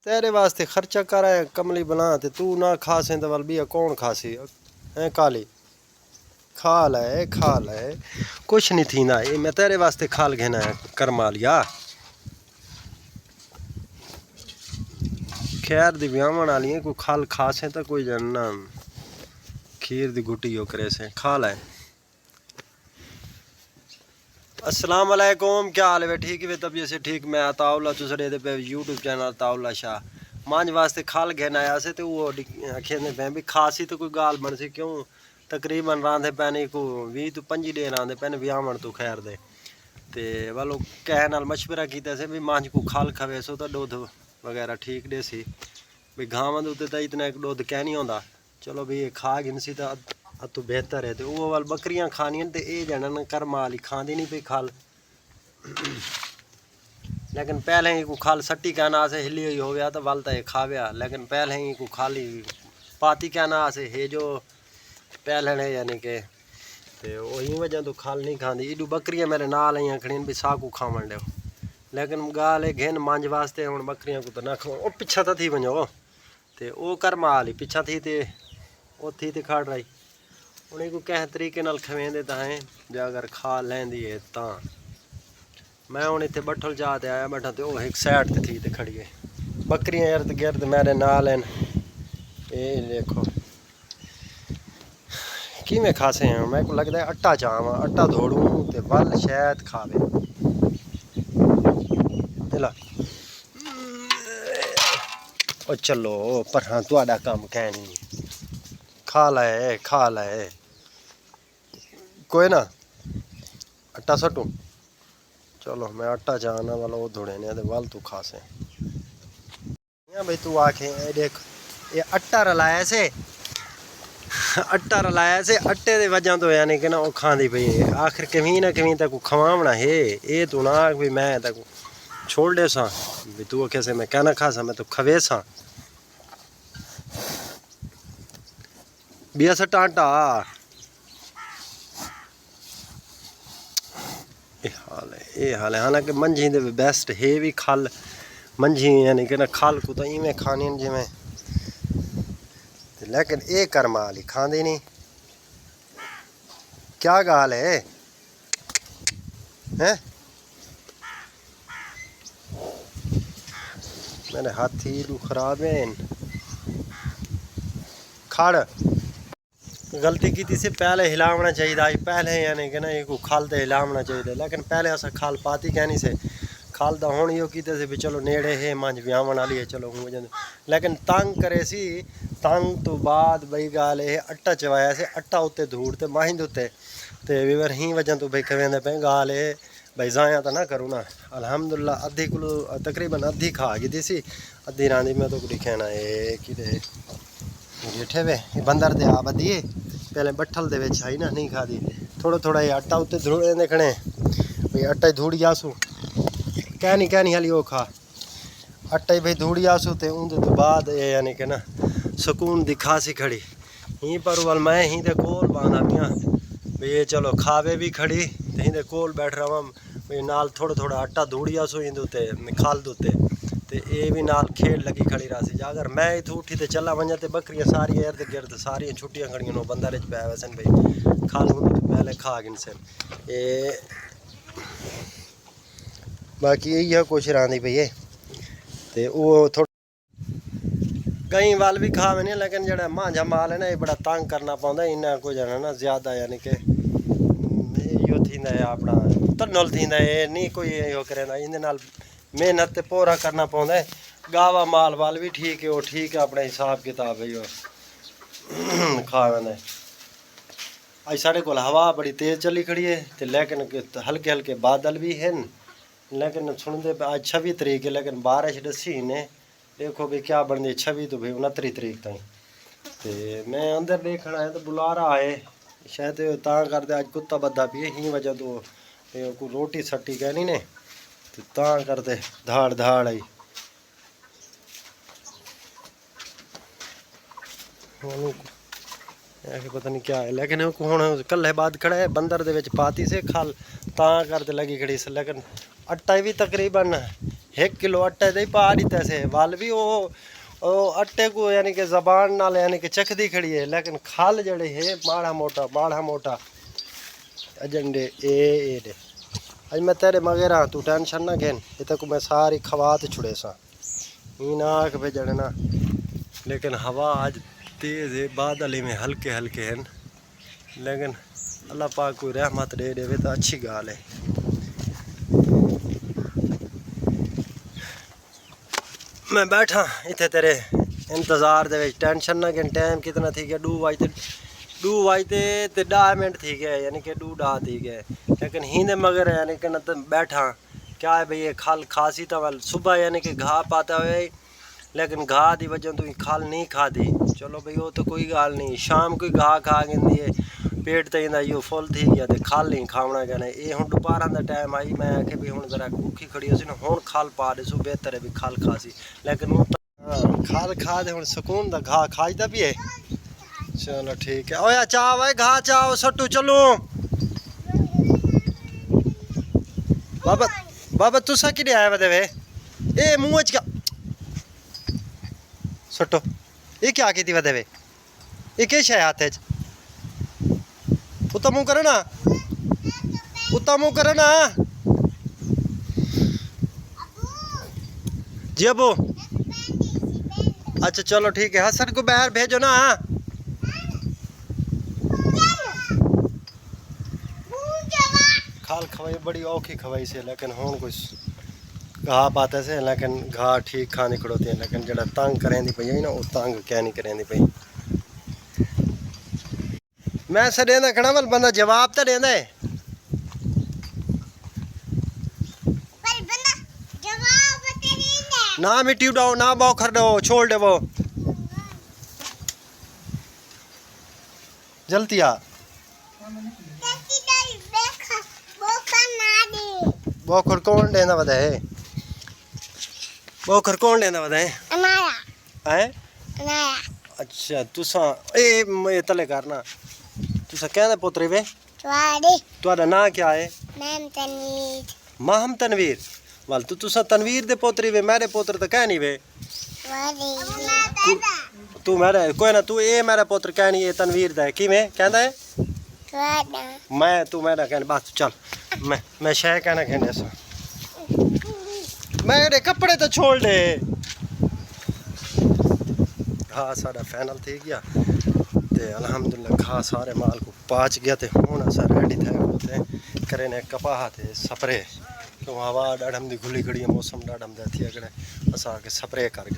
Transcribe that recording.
तेरे वास्ते खर्चा कर है कमली बना ते तू ना खासे तो वल भी कौन खासी है काली खा ले कुछ नहीं थी ना ये मैं तेरे वास्ते खाल घेना है करमालिया खैर दी ब्याहन वाली है कोई खाल खासे तो कोई जानना खीर दी गुटी हो करे से खा ले। अस्सलाम वालेकुम क्या हाल है ठीक है तबीयत से ठीक मैं ताउला तुसरे दे पे यूट्यूब चैनल ताउला शाह मांझ वास्ते खाल घेन आया से तो वो आखेंदे पे भी खासी तो कोई गाल बन सी क्यों तकरीबन रांधे पैने को 20 तो 25 डे रांधे पैने ब्याहन तो खैर दे ते वालो कह नाल मशवरा कीता से भी मांझ को खाल खवे सो तो दूध वगैरह ठीक दे सी भी गांव दे उत्ते तो इतना एक दूध कह नहीं होंदा चलो भी खा गिन सी तो तो बेहतर है तो वो वाल बकरियां खानियां ते ये जनन कर माली खांदी नहीं पे खाल लेकिन पहले ही को खाल सट्टी कहना से हिली हुई हो गया तो वाल तो खाव्या लेकिन पहले ही को खाली पाती कहना से है जो पहले ने यानी के ते वही वजह तो खाल नहीं खांदी इडू बकरियां मेरे नाल आई खड़ीन भी साकू खावन दो लेकिन गाल घेन मांझ वास्ते हुन बकरियां को तो ना खा ओ पिछा तो थी वञो ते ओ कर माली पिछा थी ते ओ थी ते खाड़ रही उन्हें को कह तरीके नाल खवेंदे तां जे अगर खा लैंदी है तां मैं हूँ इतने बठल जा ते आया बैठा तो एक साइड ते थी ते खड़ी है बकरियां इर्द गिर्द मेरे नाल हैं ये देखो किमें खासे हैं मैं को लगता है आटा चावा आटा धोड़ू ते वल शायद खावे ला ओ चलो पर हाँ तुहाडा काम कहनी खा ले कोई ना आटा सटू चलो मैं आटा जाना वाला वो धोड़े ने वाल तू खासे भाई तू आखे देख ये आटा रलाया से आटे दे वजह तो यानी कि ना वो खांदी पई आखिर कहीं ना कहीं तक खवावना है ये तू ना भी मैं तक छोड़ दे सा भी तू कैसे मैं कहना खा सा मैं तो खवे सा बिया सा टाटा ये हाल है हालांकि मंझी दे बेस्ट है भी खल मंझी यानी कि ना खल को तो इवें खानी जिमें लेकिन ये करमाली खांदी नहीं क्या गाल है हैं मेरे हाथी लू खराब है खाड़ गलती की से पहले हिलावना चाहिए आज पहले यानी कि ना ये को खाल तो हिलावना चाहिए लेकिन पहले अस खाल पाती कहनी से खाल तो हूँ यो कीते से भी चलो नेड़े है मंझ ब्याहन वाली है चलो हूँ लेकिन तंग करे सी तंग तो बाद बई गाल है आटा चवाया से आटा उत्ते धूड़ ते माहिंद उत्ते ते विवर ही वजह तो भाई कवेंदे पे गाल है भाई ज़ाया तो ना करूँ ना अल्हम्दुलिल्लाह अद्धी को तकरीबन अद्धी खा गई सी अद्धी रांधी में तो दिखे ना ये कि जेठे वे बंदर दे आ बदी पहले बठल दे विच आई ना नहीं खादी थोड़ा थोड़ा ये आटा उत्ते धूड़े देखने भाई आटा धूड़ी आसू कहनी हाली वो खा आटा भाई धूड़ी आसू ते उनके तो बाद यानी कि ना सुकून दिखा सी खड़ी ही पर वाल मैं ही दे कोल बांधा पिया भाई ये चलो खावे भी खड़ी ते ही दे कोल बैठ रहा भाई नाल थोड़ा थोड़ा आटा धूड़ी आसू इंदे उत्ते खाल दुते ते ये भी नाल खेल लगी खड़ी रासी अगर मैं इतों उठी ते चला वजा तो बकरियां सारी इर्द गिर्द सारिया छुट्टियां खड़ियां बंदर पै वैसन भाई खाल पहले खा गिन सन ये बाकी यही है कुछ रांधी पई है ते वो थोड़ा कई वाल भी खा नहीं लेकिन जड़ा मांझा माल है ना ये बड़ा तंग करना पाँदा इन्ना कुछ है ना ज़्यादा यानी कि यो थींदा है अपना तन्नल थींदा है नहीं कोई यो करेंदा इहदे नाल मेहनत ते पूरा करना पाँदा है गावा माल वाल भी ठीक है वो ठीक है अपने हिसाब किताब है यो खा वेंदा अज साढ़े को हवा बड़ी तेज़ चली खड़ी है तो लेकिन हल्के हल्के बादल भी हैं लेकिन सुनते आज 26 तरीक है लेकिन बारिश दसी ने देखो भी क्या बनती 26 तो भाई 29 तरीक तक तो मैं अंदर देखना है तो बुलारा आए शायद ता करते अज कुत्ता बद्दा पिए ही वजह तो को रोटी सट्टी कहनी ने तो ता करते धाड़ धाड़ आई पता नहीं क्या है लेकिन हूँ कल बाद खड़ा है बंदर दे विच पाती से खाल ता करते लगी खड़ी से लेकिन आटा भी तकरीबन 1 किलो आटे दे पा दिते से वाल भी वो आटे को यानी कि जबान नाल यानी कि चखदी खड़ी है, लेकिन खाल जड़े है माड़ा मोटा अजंडे ए दे आज मैं तेरे मगेरा तू टेंशन ना घेन, इतने को मैं सारी खवात छुड़े सा नाक पे जड़ना। लेकिन हवा आज तेज़ है, बादल में हल्के हैं, लेकिन अल्लाह पाक कोई रहमत दे देवे तो अच्छी गाल है। मैं बैठा इतने तेरे इंतज़ार दे टेंशन ना घेन। टाइम कितना थी गया 2 बजते ते 10 मिनट थी गए, यानी कि 2 थी गए, लेकिन हिंदे मगर यानी कि न तो बैठा क्या है भाई ये खाल खासी तो वाल सुबह यानी कि घा पाता हुए, लेकिन घा की वजह तो खाल नहीं खादी। चलो भाई वो तो कोई गाल नहीं, शाम को घा खा गिंदी है पेट तो इंदा यो फुल थी गया तो खाल नहीं खावना कहना। ये हूँ दोपहर का टाइम आई, मैं आखे भी हूँ जरा भूखी खड़ी हो सी ना, हूँ खाल पा दसू बेहतर है भी खाल खासी, लेकिन वो खाल खा दे हूँ सुकून दा घा खाईदा भी है। चलो ठीक है ओया चाव है घा चाव सट्टू चलो बाबा तुसा कि आया वे देवे ए मुँह च क्या सट्टो ये क्या की वे देवे ये किश है हाथ च उत्ता मुँह करे ना जी अबू अच्छा चलो ठीक है हसन को बाहर भेजो ना। खाल खवाई बड़ी औखी खवाई से, लेकिन हूँ कुछ घा पाते से, लेकिन घा ठीक खानी खड़ोती है, लेकिन जरा तंग करें दी पई है ना वो तंग क्या नहीं करें दी पई। मैं सदेंदा खड़ा वाल बंदा जवाब तो देंदा है ना मिट्टी उड़ाओ ना बौखर दो छोड़ दे वो जल्दी आ बौखर कौन देंदा वदा है बौखर कौन देंदा वदा है हैं अच्छा तुसा ए तले करना तुसा कहना पुत्री वे तुम्हारा नाम क्या है महम तनवीर वाल तुसा तनवीर दे पोतरी वे मेरे पोत्र तो कह नहीं वे तू मेरा कोई ना तू ये मेरा पोत्र कह नहीं ये तनवीर दा है कि मैं कहता है मैं तू मेरा कहना बस चल मैं शह कहना कहने ऐसा मेरे कपड़े तो छोड़ दे। हाँ सारा फाइनल थी गया ते अल्हम्दुलिल्लाह खा सारे माल को पाच गया ते हुण असां रेडी थे होते करे ने कपाह ते स्प्रे क्यों हवा ॾाढम दी घुली घड़ी मौसम ॾाढम दा थी अगड़े असां के स्प्रे कर